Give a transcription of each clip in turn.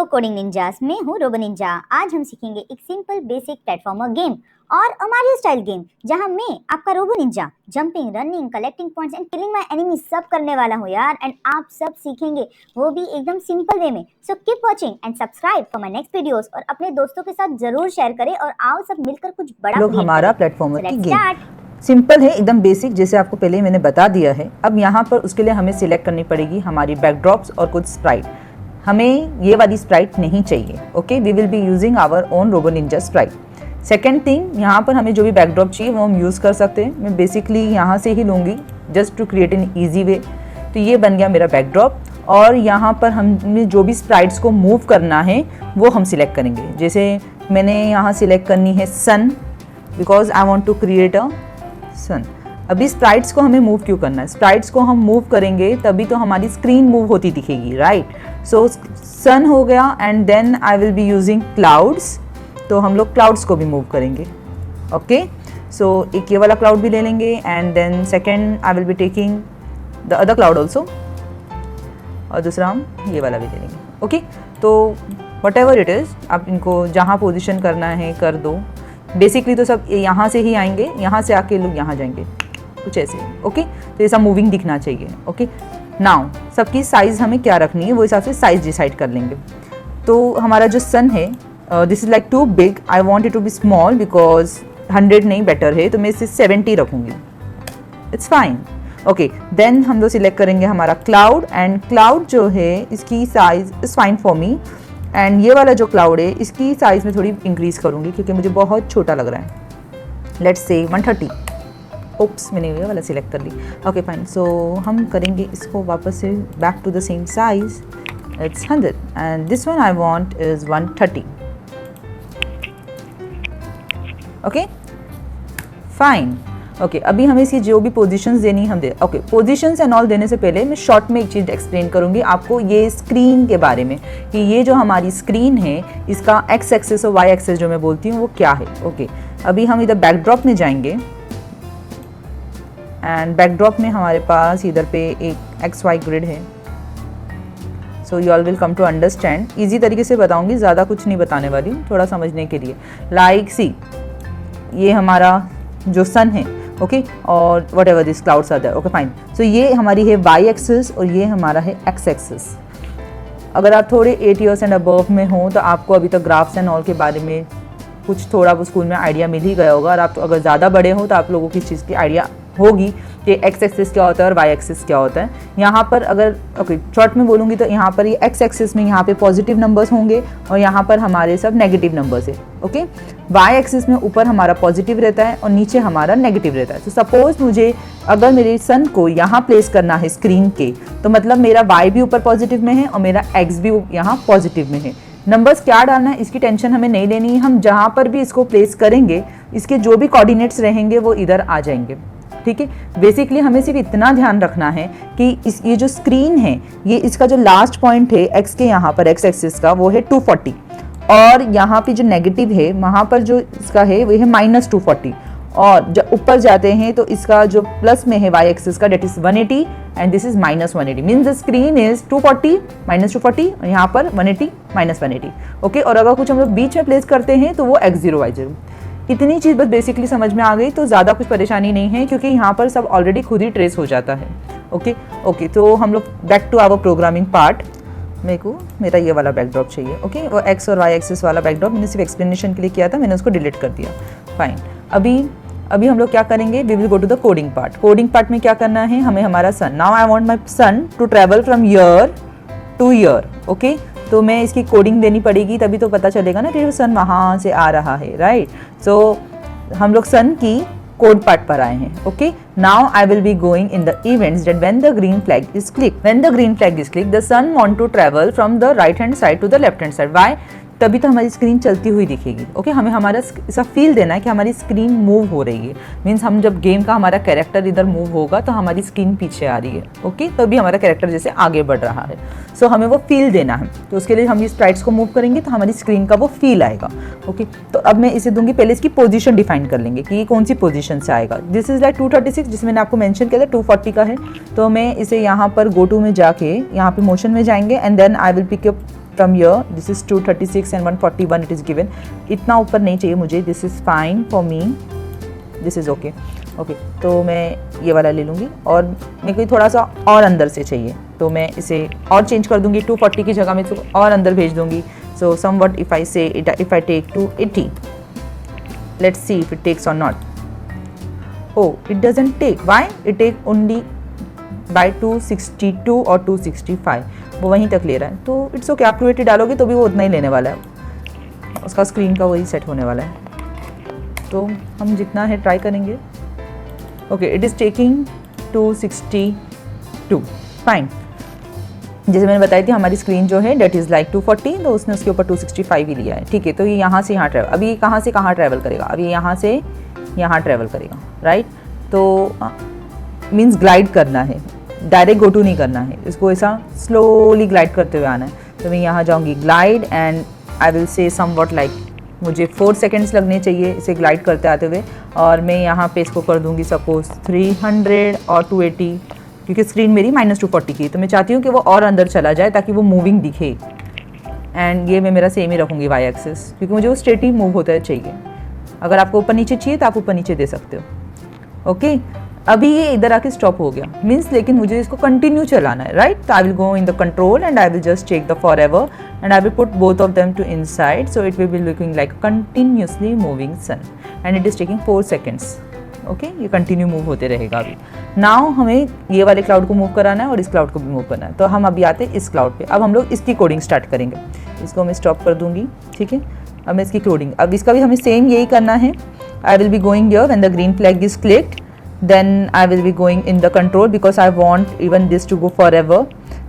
Coding ninjas, मैं हूँ robo Ninja. आज हम सीखेंगे एक सिंपल बेसिक प्लेटफॉर्मर गेम और मारियो स्टाइल गेम, जहाँ मैं आपका robo ninja jumping, running, collecting points and killing my enemy सब करने वाला हूँ यार। एंड आप सब सीखेंगे वो भी एकदम सिंपल वे में। So keep watching and subscribe for my next videos और अपने दोस्तों के साथ जरूर शेयर करें और आओ सब मिलकर कुछ बड़ा लोग हमारा प्लेटफॉर्मर की गेम सिंपल है, एकदम बेसिक, जैसे आपको पहले ही मैंने बता दिया है। अब यहाँ पर उसके लिए हमें सिलेक्ट करनी पड़ेगी हमारी बैकड्रॉप्स और कुछ स्प्राइट। हमें ये वाली स्प्राइट नहीं चाहिए। Okay, we will be using our own robo ninja sprite. Second thing, यहाँ पर हमें जो भी बैकड्रॉप चाहिए वो हम यूज़ कर सकते हैं। मैं बेसिकली यहाँ से ही लूँगी just to create an easy way. तो ये बन गया मेरा बैकड्रॉप और यहाँ पर हमें जो भी स्प्राइट्स को मूव करना है वो हम सिलेक्ट करेंगे। जैसे मैंने यहाँ सिलेक्ट करनी है sun, because I want to create a sun. अभी स्प्राइट्स को हमें मूव क्यों करना है? स्प्राइट्स को हम मूव करेंगे तभी तो हमारी स्क्रीन मूव होती दिखेगी, राइट? सो सन हो गया and then I will be using clouds. तो हम लोग क्लाउड्स को भी मूव करेंगे। ओके, सो एक ये वाला क्लाउड भी ले लेंगे and then second I will be taking the other cloud also, और दूसरा हम ये वाला भी ले लेंगे। ओके, तो वट एवर इट इज़, आप इनको जहाँ पोजिशन करना है कर दो। बेसिकली तो सब यहाँ से ही आएंगे, यहाँ से आके लोग यहाँ जाएंगे, कुछ ऐसे। ओके, तो ऐसा मूविंग दिखना चाहिए। ओके, नाउ सबकी साइज़ हमें क्या रखनी है वो हिसाब से साइज़ डिसाइड कर लेंगे। तो हमारा जो सन है, this is like too big, I want it to be small because 100 नहीं बेटर है, तो मैं इसे 70 रखूँगी। It's fine. ओके, देन हम लोग सिलेक्ट करेंगे हमारा क्लाउड, एंड क्लाउड जो है इसकी size is fine for me. And ये वाला जो क्लाउड है इसकी साइज़ में थोड़ी इंक्रीज़ करूँगी क्योंकि मुझे बहुत छोटा लग रहा है। Let's say 130। ओप्स, मैंने ये वाला सिलेक्ट कर ली। ओके फाइन, सो हम करेंगे इसको वापस से back to the same size. It's 100 and this one I want is 130। Okay fine. Okay, अभी हमें इसकी जो भी पोजीशंस देनी हम दे। ओके, पोजीशंस एंड ऑल देने से पहले मैं शॉर्ट में एक चीज़ एक्सप्लेन करूँगी आपको ये स्क्रीन के बारे में, कि ये जो हमारी स्क्रीन है इसका एक्स एक्सेस और वाई एक्सेस जो मैं बोलती हूँ वो क्या है। ओके, अभी हम इधर बैकड्रॉप में जाएंगे एंड बैकड्रॉप में हमारे पास इधर पे एक एक्स वाई ग्रिड है। So you all will come to understand. Easy तरीके से बताऊँगी, ज़्यादा कुछ नहीं बताने वाली हूँ, थोड़ा समझने के लिए। लाइक सी, ये हमारा जो सन है, ओके, और whatever this clouds are there. Okay fine, so ये हमारी है वाई एक्सिस और ये हमारा है एक्स एक्सिस। अगर आप थोड़े 8 years एंड अबव में हो तो आपको अभी तक ग्राफ्स एंड ऑल के बारे में कुछ थोड़ा वो स्कूल में आइडिया मिल ही गया होगा, और आप तो अगर ज़्यादा बड़े हो तो आप लोगों की इस चीज़ की आइडिया होगी कि एक्स एक्सिस क्या होता है और वाई एक्सिस क्या होता है। यहाँ पर अगर ओके शॉर्ट में बोलूँगी तो यहाँ पर ये एक्स एक्सिस में यहाँ पे पॉजिटिव नंबर्स होंगे और यहाँ पर हमारे सब नेगेटिव नंबर्स है। ओके, वाई एक्सिस में ऊपर हमारा पॉजिटिव रहता है और नीचे हमारा नेगेटिव रहता है। तो सपोज मुझे अगर मेरे सन को यहाँ प्लेस करना है स्क्रीन के, तो मतलब मेरा वाई भी ऊपर पॉजिटिव में है और मेरा एक्स भी यहाँ पॉजिटिव में है। नंबर्स क्या डालना है इसकी टेंशन हमें नहीं लेनी है, हम जहाँ पर भी इसको प्लेस करेंगे इसके जो भी कोऑर्डिनेट्स रहेंगे वो इधर आ जाएंगे। ठीक है, बेसिकली हमें सिर्फ इतना ध्यान रखना है कि ये जो स्क्रीन है ये इसका जो लास्ट पॉइंट है एक्स के यहाँ पर एक्स एक्सिस का वो है 240, और यहाँ पे जो नेगेटिव है वहाँ पर जो इसका है वो है -240, और जब ऊपर जाते हैं तो इसका जो प्लस में है वाई एक्सिस का that is 180 and this is -180। Means the screen is 240 -240 और यहाँ पर 180 -180। ओके, और अगर कुछ हम लोग बीच में प्लेस करते हैं तो वो x0 y0। इतनी चीज़ बस बेसिकली समझ में आ गई तो ज़्यादा कुछ परेशानी नहीं है क्योंकि यहाँ पर सब ऑलरेडी खुद ही ट्रेस हो जाता है। ओके, तो हम लोग back to our programming part. मेरे को मेरा ये वाला बैकड्रॉप चाहिए। ओके, वो एक्स और वाई एक्सिस वाला बैकड्रॉप मैंने सिर्फ एक्सप्लेनेशन के लिए किया था, मैंने उसको डिलीट कर दिया। फाइन, अभी हम लोग क्या करेंगे, we will go to the coding part. Coding part में क्या करना है हमें, हमारा son, now I want my son to travel from year to year. Okay, तो मैं इसकी कोडिंग देनी पड़ेगी तभी तो पता चलेगा ना कि सन वहाँ से आ रहा है, राइट? सो हम लोग सन की कोड पार्ट पर आए हैं। Okay, now I will be going in the events that when the green flag is click, when the green flag is click the sun want to travel from the right hand side to the left hand side. Why? तभी तो हमारी screen चलती हुई दिखेगी। Okay, हमें हमारा ऐसा feel देना है कि हमारी स्क्रीन मूव हो रही है। मीन्स हम जब गेम का हमारा कैरेक्टर इधर मूव होगा तो हमारी स्क्रीन पीछे आ रही है। ओके, तभी हमारा कैरेक्टर जैसे आगे बढ़ रहा है। सो हमें वो फील देना है, तो उसके लिए हम ये स्प्राइट्स को मूव करेंगे तो हमारी स्क्रीन का वो फील आएगा। ओके, तो अब मैं इसे दूंगी, पहले इसकी पोजीशन डिफाइन कर लेंगे कि ये कौन सी पोजीशन से आएगा। दिस इज लाइक 236 जिसमें मैंने आपको मेंशन किया था 240 का है, तो मैं इसे यहाँ पर गो टू में जाके यहाँ पे मोशन में जाएंगे and then I will pick up from here this is 236 and 141 it is given. इतना ऊपर नहीं चाहिए मुझे. This is fine for me. This is okay. Okay, तो मैं ये वाला ले लूँगी और मेरे को थोड़ा सा और अंदर से चाहिए, तो मैं इसे और चेंज कर दूँगी. 240 की जगह में इसको और अंदर भेज दूँगी. सो somewhat if I say if I take 280, let's see if it takes और not. Oh, it doesn't take. Why? It take only by 262 और 265. वो वहीं तक ले रहा है, तो इट्स ओके. आप 280 डालोगे तो भी वो उतना ही लेने वाला है. उसका स्क्रीन का वही सेट होने वाला है, तो हम जितना है ट्राई करेंगे. Okay, it is taking 262. Fine. जैसे मैंने बताई थी हमारी स्क्रीन जो है डेट इज़ लाइक 240, तो उसने उसके ऊपर 265 ही लिया है. ठीक है, तो ये यहाँ से यहाँ ट्रैवल, अभी कहाँ से कहाँ ट्रैवल करेगा? अभी यहाँ से यहाँ ट्रैवल करेगा, राइट. तो मीन्स ग्लाइड करना है, डायरेक्ट गो टू नहीं करना है. इसको ऐसा स्लोली ग्लाइड करते हुए आना है. तो मैं यहाँ जाऊँगी glide and I will say somewhat like मुझे 4 सेकेंड्स लगने चाहिए इसे ग्लाइड करते आते हुए. और मैं यहाँ पे इसको कर दूँगी सपोज 300 और 280, क्योंकि स्क्रीन मेरी -240 की, तो मैं चाहती हूँ कि वो और अंदर चला जाए ताकि वो मूविंग दिखे. एंड ये मैं मेरा सेम ही रखूँगी वाई एक्सिस, क्योंकि मुझे वो स्ट्रेट ही मूव होता चाहिए. अगर आपको ऊपर नीचे चाहिए तो आप ऊपर नीचे दे सकते हो. ओके, अभी ये इधर आके स्टॉप हो गया मीन्स, लेकिन मुझे इसको कंटिन्यू चलाना है, राइट. तो I will go in the control and I will just check the forever and I will put both of them to inside, so it will be looking like continuously moving sun and it is taking 4 seconds. Okay, ये continue move होते रहेगा. अभी now हमें ये वाले cloud को move कराना है और इस क्लाउड को भी मूव करना है. तो हम अभी आते हैं इस क्लाउड पे. अब हम लोग इसकी कोडिंग स्टार्ट करेंगे. इसको मैं स्टॉप कर दूंगी. ठीक है, अब मैं इसकी कोडिंग, अब इसका भी हमें सेम यही करना है. I will be going here when the green flag is clicked, then I will be going in the control because I want even this to go forever.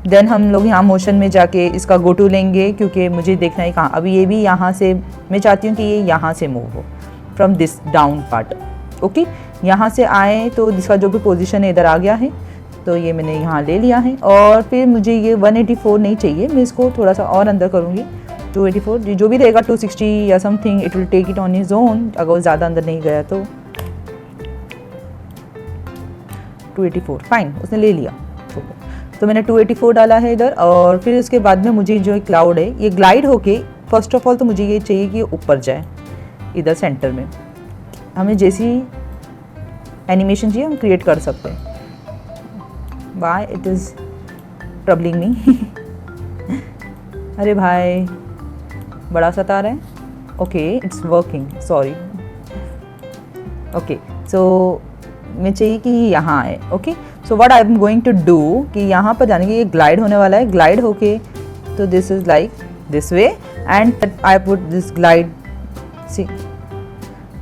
देन हम लोग यहाँ मोशन में जाके इसका गो टू लेंगे, क्योंकि मुझे देखना है कहाँ. अभी ये भी यहाँ से मैं चाहती हूँ कि ये यहाँ से मूव हो from this down part. Okay, यहाँ से आए तो इसका जो भी पोजीशन है इधर आ गया है, तो ये मैंने यहाँ ले लिया है. और फिर मुझे ये 184 नहीं चाहिए, मैं इसको थोड़ा सा और अंदर करूँगी. 284 जो भी रहेगा 260 या something, it will take it on his own. अगर वो ज़्यादा अंदर नहीं गया तो 284 फाइन, उसने ले लिया. तो मैंने 284 डाला है इधर. और फिर उसके बाद में मुझे जो क्लाउड है ये ग्लाइड होके, फर्स्ट ऑफ ऑल तो मुझे ये चाहिए कि ऊपर जाए इधर सेंटर में. हमें जैसी एनिमेशन चाहिए हम क्रिएट कर सकते हैं. Why it is troubling me. अरे भाई बड़ा सता रहा है. Okay, it's working, sorry. Okay, so मैं चाहिए कि यहाँ आए. Okay, so what I am going to do कि यहाँ पर जाने के ये ग्लाइड होने वाला है. ग्लाइड होके तो this is like this way and I put this glide, see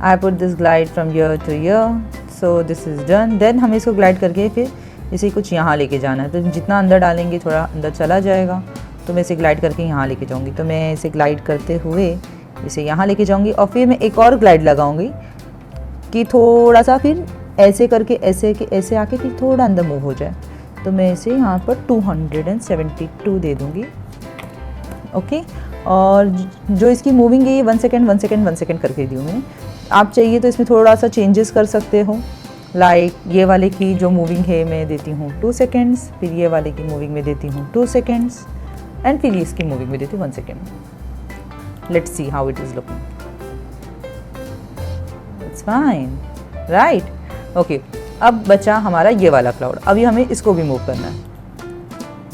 I put this glide from here to here. So this is done. Then हमें इसको ग्लाइड करके फिर इसे कुछ यहाँ लेके जाना है. तो जितना अंदर डालेंगे थोड़ा अंदर चला जाएगा. तो मैं इसे ग्लाइड करके यहाँ लेके जाऊँगी. तो मैं इसे ग्लाइड करते हुए इसे यहाँ लेके जाऊँगी और फिर मैं एक और ग्लाइड लगाऊँगी कि थोड़ा सा फिर ऐसे करके ऐसे के ऐसे आके फिर थोड़ा अंदर मूव हो जाए. तो मैं इसे यहाँ पर 272 दे दूँगी. ओके, और जो इसकी मूविंग है ये 1 सेकेंड 1 सेकेंड 1 सेकेंड करके दी हूँ मैंने. आप चाहिए तो इसमें थोड़ा सा चेंजेस कर सकते हो. लाइक ये वाले की जो मूविंग है मैं देती हूँ 2 सेकेंड्स, फिर ये वाले की मूविंग में देती हूँ 2 सेकेंड्स एंड फिर इसकी मूविंग में देती हूँ 1 second. Let's see how it is looking. It's fine, right. Okay, अब बचा हमारा ये वाला क्लाउड. अभी हमें इसको भी मूव करना है.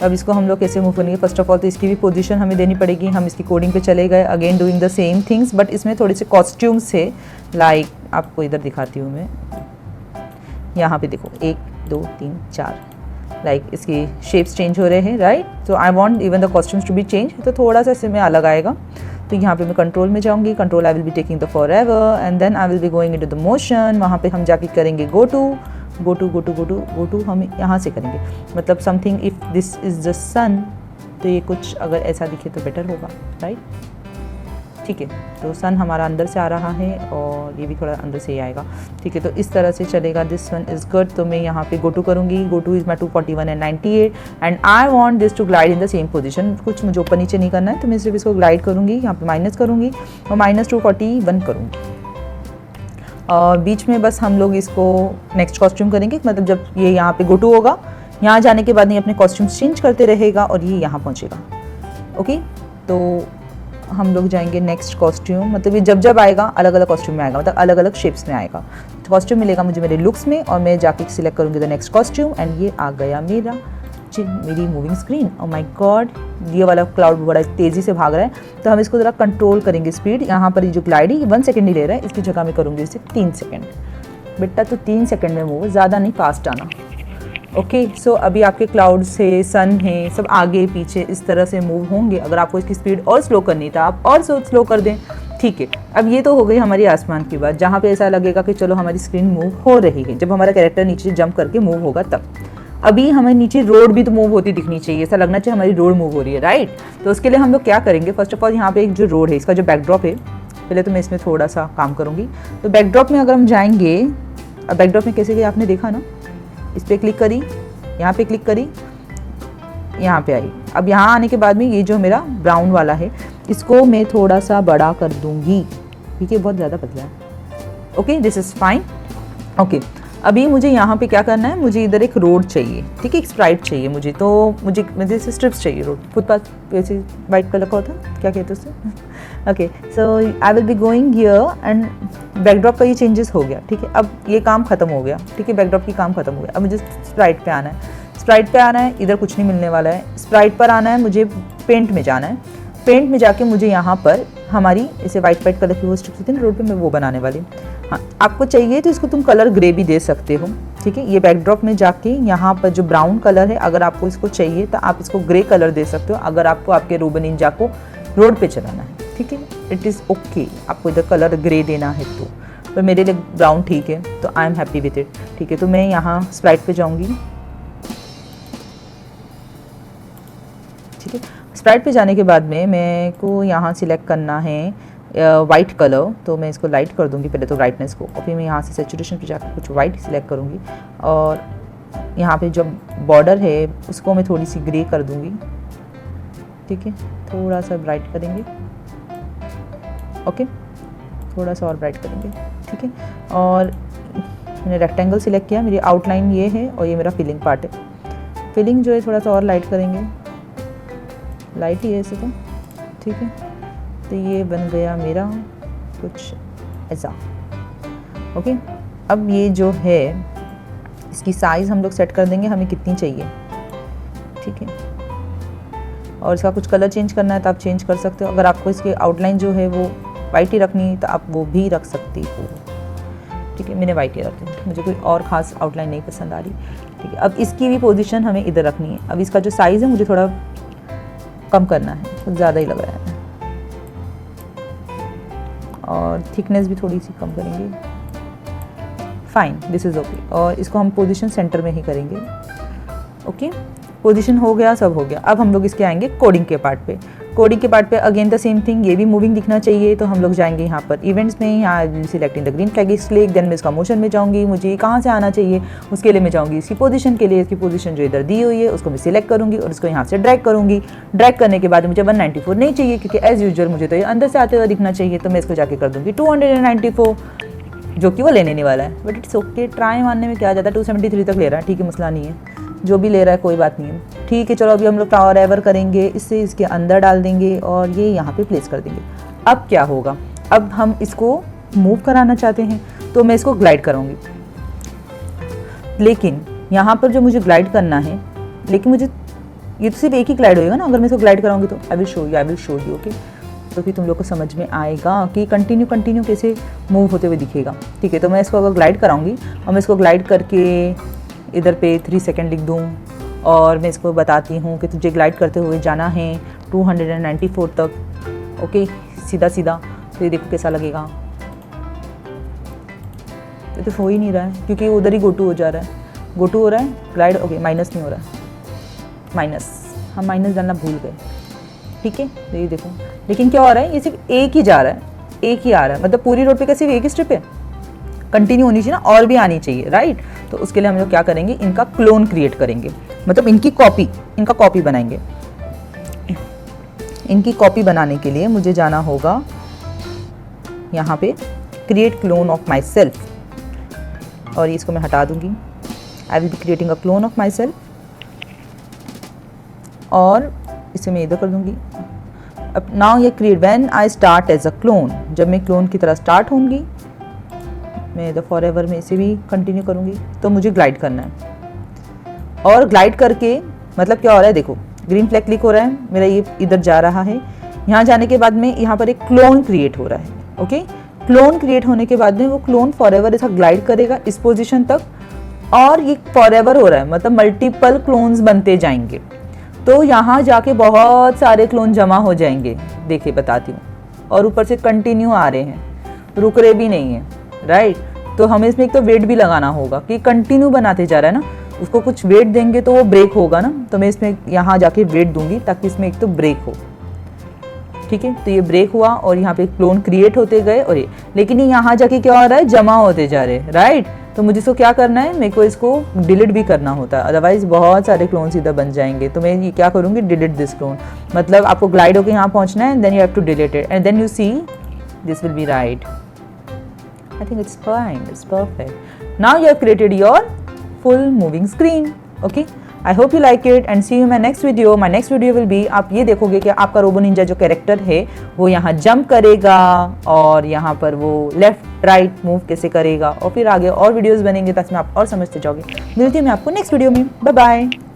अब इसको हम लोग कैसे मूव करेंगे? फर्स्ट ऑफ ऑल तो इसकी भी पोजीशन हमें देनी पड़ेगी. हम इसकी कोडिंग पे चले गए, again doing the same things, but इसमें थोड़े से कॉस्ट्यूम्स है. लाइक आपको इधर दिखाती हूँ मैं. यहाँ पे देखो 1 2 3 4 लाइक इसकी शेप्स चेंज हो रहे हैं, right. So I want even the costumes to be change. तो थोड़ा सा इसमें अलग आएगा. तो यहाँ पे मैं कंट्रोल में जाऊँगी. Control I will be taking the forever and then I will be going into the motion. वहाँ पे हम जाके करेंगे गो टू. हम यहाँ से करेंगे. मतलब something if this is the son, तो ये कुछ अगर ऐसा दिखे तो बेटर होगा, राइट. ठीक है, तो सन हमारा अंदर से आ रहा है और ये भी थोड़ा अंदर से ही आएगा. ठीक है, तो इस तरह से चलेगा. This one is good. तो मैं यहाँ पे गो टू करूँगी. Go to is my 241 and 98 and I want this to glide in the same position. कुछ मुझे ऊपर नीचे नहीं करना है, तो मैं सिर्फ इसको ग्लाइड करूँगी. यहाँ पे माइनस करूँगी और -241 करूँगी. और बीच में बस हम लोग इसको नेक्स्ट कॉस्ट्यूम करेंगे. मतलब जब ये यहाँ पे गो टू होगा, यहाँ जाने के बाद ये अपने कॉस्ट्यूम्स चेंज करते रहेगा और ये यहाँ पहुँचेगा. ओके, तो तो हम लोग जाएंगे नेक्स्ट कॉस्ट्यूम, मतलब ये जब जब आएगा अलग अलग कॉस्ट्यूम में आएगा, मतलब अलग अलग शेप्स में आएगा। कॉस्ट्यूम मिलेगा मुझे मेरे लुक्स में और मैं जाके सिलेक्ट करूँगी द नेक्स्ट कॉस्ट्यूम एंड ये आ गया मेरी moving screen. Oh my God, ये वाला क्लाउड बड़ा तेज़ी से भाग रहा है, तो हम इसको ज़रा कंट्रोल करेंगे स्पीड। यहाँ पर ये जो ग्लाइडिंग 1 सेकेंड ही ले रहा है, इसकी जगह मैं करूँगी इसे 3 सेकेंड। बेटा तो 3 सेकेंड में मूव, ज़्यादा नहीं फास्ट आना। ओके सो अभी आपके क्लाउड्स है, सन है, सब आगे पीछे इस तरह से मूव होंगे। अगर आपको इसकी स्पीड और स्लो करनी था आप और स्लो कर दें, ठीक है। अब ये तो हो गई हमारी आसमान की बात, जहाँ पे ऐसा लगेगा कि चलो हमारी स्क्रीन मूव हो रही है, जब हमारा कैरेक्टर नीचे जंप करके मूव होगा तब। अभी हमें नीचे रोड भी तो मूव होती दिखनी चाहिए, ऐसा लगना चाहिए हमारी रोड मूव हो रही है, राइट। तो उसके लिए हम लोग क्या करेंगे, फर्स्ट ऑफ ऑल यहाँ पे एक जो रोड है इसका जो बैकड्रॉप है, पहले तो मैं इसमें थोड़ा सा काम करूँगी। तो बैकड्रॉप में अगर हम जाएंगे, अब बैकड्रॉप में कैसे गए आपने देखा ना, इस पर क्लिक करी, यहाँ पे क्लिक करी, यहाँ पे आई। अब यहाँ आने के बाद में ये जो मेरा ब्राउन वाला है इसको मैं थोड़ा सा बड़ा कर दूंगी, ठीक है, बहुत ज़्यादा पतला है। Okay this is fine. Okay अभी मुझे यहाँ पे क्या करना है, मुझे इधर एक रोड चाहिए, ठीक है, एक स्प्राइट चाहिए मुझे। तो मुझे स्ट्रिप्स चाहिए, रोड फुटपाथ वैसे वाइट कलर का होता है, क्या कहते हैं उससे। Okay so I will be going here and backdrop का ये चेंजेस हो गया, ठीक है। अब ये काम खत्म हो गया, ठीक है, बैकड्रॉप की काम खत्म हो गया। अब मुझे स्प्राइट पे आना है, स्प्राइट पे आना है, इधर कुछ नहीं मिलने वाला है। स्प्राइट पर आना है, मुझे पेंट में जाना है। पेंट में जाके मुझे यहाँ पर हमारी इसे वाइट कलर की वो स्ट्रिप्स होती है ना रोड पे, मैं वो बनाने वाली हूँ। हाँ आपको चाहिए तो इसको तुम कलर ग्रे भी दे सकते हो, ठीक है। ये बैकड्रॉप में जाके यहाँ पर जो ब्राउन कलर है, अगर आपको इसको चाहिए तो आप इसको ग्रे कलर दे सकते हो, अगर आपको आपके रोबो निंजा को रोड पे चलाना है, ठीक है। इट इज़ ओके, आपको इधर कलर ग्रे देना है तो, पर मेरे लिए ब्राउन ठीक है, तो I am happy with it, ठीक है। तो मैं यहाँ स्प्राइट पे जाऊँगी, ठीक है। स्प्राइट पे जाने के बाद में मेरे को यहाँ सिलेक्ट करना है वाइट कलर, तो मैं इसको लाइट कर दूँगी पहले तो ब्राइटनेस को, और फिर मैं यहाँ से सैचुरेशन पे जाकर कुछ वाइट सिलेक्ट करूँगी और यहाँ पे जो बॉर्डर है उसको मैं थोड़ी सी ग्रे कर दूँगी, ठीक है। थोड़ा सा ब्राइट करेंगे, ओके, थोड़ा सा और ब्राइट करेंगे, ठीक है। और मैंने रेक्टेंगल सिलेक्ट किया, मेरी आउटलाइन ये है और ये मेरा फिलिंग पार्ट है। फिलिंग जो है थोड़ा सा और लाइट करेंगे, लाइट ही है ऐसे तो, ठीक है। तो ये बन गया मेरा कुछ ऐसा, ओके। अब ये जो है इसकी साइज़ हम लोग सेट कर देंगे, हमें कितनी चाहिए, ठीक है। और इसका कुछ कलर चेंज करना है तो आप चेंज कर सकते हो। अगर आपको इसकी आउटलाइन जो है वो वाइट ही रखनी है तो आप वो भी रख सकती हो, ठीक है। मैंने वाइट ही रखी, मुझे कोई और ख़ास आउटलाइन नहीं पसंद आ रही, ठीक है। अब इसकी भी पोजीशन हमें इधर रखनी है। अब इसका जो साइज़ है मुझे थोड़ा कम करना है, कुछ ज़्यादा ही लग रहा है, और थिकनेस भी थोड़ी सी कम करेंगे, फाइन, दिस इज़ ओके। और इसको हम पोजीशन सेंटर में ही करेंगे, ओके। पोजीशन हो गया, सब हो गया। अब हम लोग इसके आएंगे कोडिंग के पार्ट पे। कोडिंग के पार्ट पे अगेन द सेम थिंग, ये भी मूविंग दिखना चाहिए, तो हम लोग जाएंगे यहाँ पर इवेंट्स में, यहाँ selecting the green flag is click, then मैं इसका मोशन में जाऊँगी, मुझे कहाँ से आना चाहिए उसके लिए मैं जाऊँगी इसकी पोजीशन के लिए। इसकी पोजीशन जो इधर दी हुई है उसको मैं सिलेक्ट करूँगी और इसको यहाँ से ड्रैग करूँगी। ड्रैग करने के बाद मुझे 194 नहीं चाहिए, क्योंकि एज यूजुअल मुझे तो ये अंदर से आते हुए दिखना चाहिए, तो मैं इसको जाके कर दूँगी 294, जो कि वो लेने नहीं वाला है, बट इट्स ओके। ट्राई मारने में क्या जाता है, 273 तक ले रहा है, ठीक है, मसला नहीं है, जो भी ले रहा है कोई बात नहीं है, ठीक है। चलो अभी हम लोग टावर एवर करेंगे, इससे इसके अंदर डाल देंगे और ये यहाँ पे प्लेस कर देंगे। अब क्या होगा, अब हम इसको मूव कराना चाहते हैं तो मैं इसको ग्लाइड कराऊंगी, लेकिन यहाँ पर जो मुझे ग्लाइड करना है, लेकिन मुझे ये तो सिर्फ एक ही ग्लाइड होएगा ना अगर मैं इसको ग्लाइड कराऊंगी तो। I will show you, okay. तो फिर तुम लोग को समझ में आएगा कि कंटिन्यू कैसे मूव होते हुए दिखेगा, ठीक है। तो मैं इसको अगर ग्लाइड कराऊंगी और मैं इसको ग्लाइड करके इधर पे 3 सेकेंड लिख दूँ और मैं इसको बताती हूँ कि तुझे ग्लाइड करते हुए जाना है 294 तक, ओके, सीधा सीधा। तो ये देखो कैसा लगेगा, ये तो हो ही नहीं रहा है क्योंकि उधर ही गोटू हो जा रहा है, गोटू हो रहा है, ग्लाइड ओके, माइनस नहीं हो रहा है, माइनस, हम माइनस डालना भूल गए, ठीक है। तो ये देखो, लेकिन क्या हो रहा है, ये सिर्फ एक ही जा रहा है, एक ही आ रहा है, मतलब पूरी रोड पे का सिर्फ एक ही स्ट्रिप है, कंटिन्यू होनी चाहिए ना, और भी आनी चाहिए, राइट। तो उसके लिए हम लोग क्या करेंगे, इनका क्लोन क्रिएट करेंगे, मतलब इनकी कॉपी बनाएंगे। इनकी कॉपी बनाने के लिए मुझे जाना होगा यहाँ पे create clone of myself, और इसको मैं हटा दूंगी। I will be creating a clone of myself, और इसे मैं इधर कर दूंगी अब नाउ ये create when I start as a clone, जब मैं क्लोन की तरह स्टार्ट होंगी, मैं द फॉर एवर में इसे भी कंटिन्यू करूँगी, तो मुझे ग्लाइड करना है। और ग्लाइड करके मतलब क्या हो रहा है, देखो ग्रीन फ्लैग क्लिक हो रहा है, मेरा ये इधर जा रहा है। यहाँ जाने के बाद में यहाँ पर एक क्लोन क्रिएट हो रहा है। ओके, क्लोन क्रिएट होने के बाद में वो क्लोन फॉर एवर ऐसा ग्लाइड करेगा इस पोजीशन तक, और ये फॉर एवर हो रहा है, मतलब मल्टीपल क्लोन्स बनते जाएंगे। तो यहाँ जाके बहुत सारे क्लोन जमा हो जाएंगे, देखिए बताती हूँ। और ऊपर से कंटिन्यू आ रहे हैं, रुक रहे भी नहीं है, राइट। तो हमें इसमें एक तो वेट भी लगाना होगा कि कंटिन्यू बनाते जा रहा है ना, उसको कुछ वेट देंगे तो वो ब्रेक होगा ना, तो मैं इसमें यहाँ जाके वेट दूंगी ताकि इसमें एक तो ब्रेक हो। ठीक है, तो ये ब्रेक हुआ और यहाँ पे क्लोन क्रिएट होते गए, और ये लेकिन ये यहाँ जाके क्या हो रहा है, जमा होते जा रहे हैं, राइट। तो मुझे इसको क्या करना है, मेरे को इसको डिलीट भी करना होता है, अदरवाइज बहुत सारे क्लोन्स इधर बन जाएंगे। तो मैं ये क्या करूँगी, डिलीट दिस क्लोन, मतलब आपको ग्लाइड होकर यहाँ पहुँचना है, then you have to delete it and then you see this will be right. I think it's fine, it's perfect. Now you have created your full moving screen. Okay, I hope you like it and see you in my next video. My next video will be, आप ये देखोगे कि आपका robo Ninja जो character है वो यहाँ jump करेगा और यहाँ पर वो लेफ्ट राइट मूव कैसे करेगा, और फिर आगे और वीडियोस बनेंगे ताकि आप और समझते जाओगे। मिलती हूँ मैं आपको नेक्स्ट वीडियो में। Bye bye.